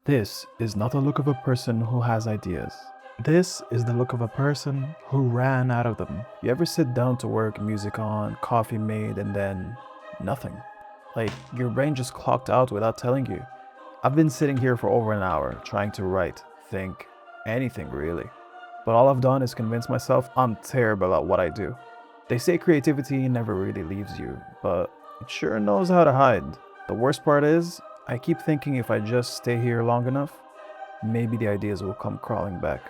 This is not the look of a person who has ideas. This is the look of a person who ran out of them. You ever sit down to work, music on, coffee made, and then nothing? Like your brain just clocked out without telling you. I've been sitting here for over an hour trying to write, think, anything really. But all I've done is convince myself I'm terrible at what I do. They say creativity never really leaves you, but it sure knows how to hide. The worst part is, I keep thinking if I just stay here long enough, maybe the ideas will come crawling back.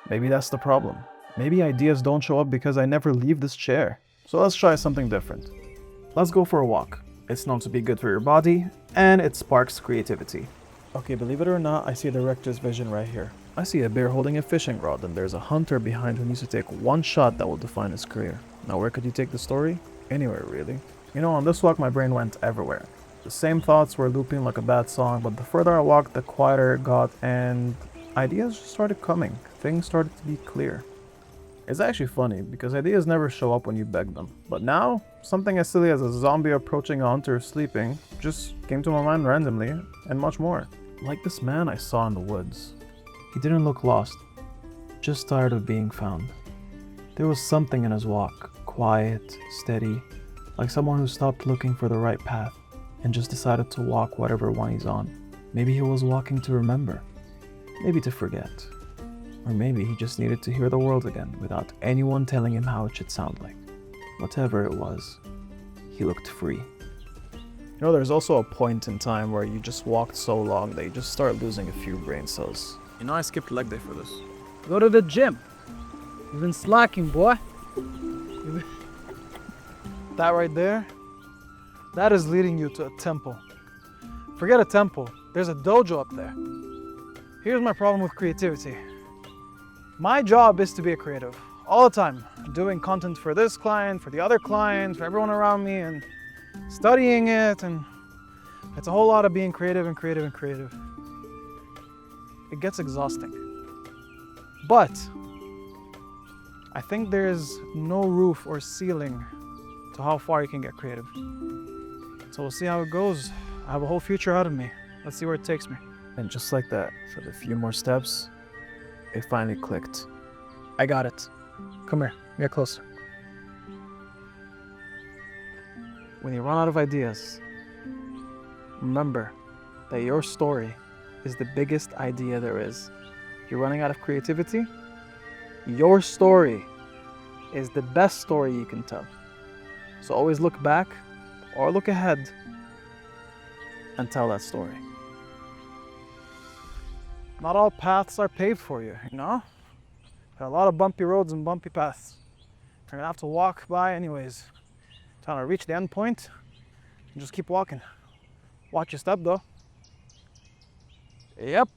Maybe that's the problem. Maybe ideas don't show up because I never leave this chair. So let's try something different. Let's go for a walk. It's known to be good for your body, and it sparks creativity. Okay, believe it or not, I see the director's vision right here. I see a bear holding a fishing rod, and there's a hunter behind who needs to take one shot that will define his career. Now, where could you take the story? Anywhere, really. You know, on this walk, my brain went everywhere. The same thoughts were looping like a bad song, but the further I walked, the quieter it got, and ideas just started coming. Things started to be clear. It's actually funny, because ideas never show up when you beg them. But now, something as silly as a zombie approaching a hunter sleeping just came to my mind randomly, and much more. Like this man I saw in the woods. He didn't look lost, just tired of being found. There was something in his walk, quiet, steady, like someone who stopped looking for the right path and just decided to walk whatever one he's on. Maybe he was walking to remember, maybe to forget, or maybe he just needed to hear the world again without anyone telling him how it should sound like. Whatever it was, he looked free. You know, there's also a point in time where you just walked so long that you just start losing a few brain cells. You know, I skipped leg day for this. Go to the gym. You've been slacking, boy. That right there, that is leading you to a temple. Forget a temple, there's a dojo up there. Here's my problem with creativity. My job is to be a creative all the time, doing content for this client, for the other client, for everyone around me, and studying it, and it's a whole lot of being creative and creative and creative. It gets exhausting. But I think there's no roof or ceiling to how far you can get creative. So we'll see how it goes. I have a whole future ahead of me. Let's see where it takes me. And just like that, for a few more steps, it finally clicked. I got it. Come here, get closer. When you run out of ideas, remember that your story is the biggest idea there is. You're running out of creativity? Your story is the best story you can tell. So always look back or look ahead and tell that story. Not all paths are paved for you, you know? There are a lot of bumpy roads and bumpy paths. You're gonna have to walk by anyways. Trying to reach the end point and just keep walking. Watch your step though. Yep.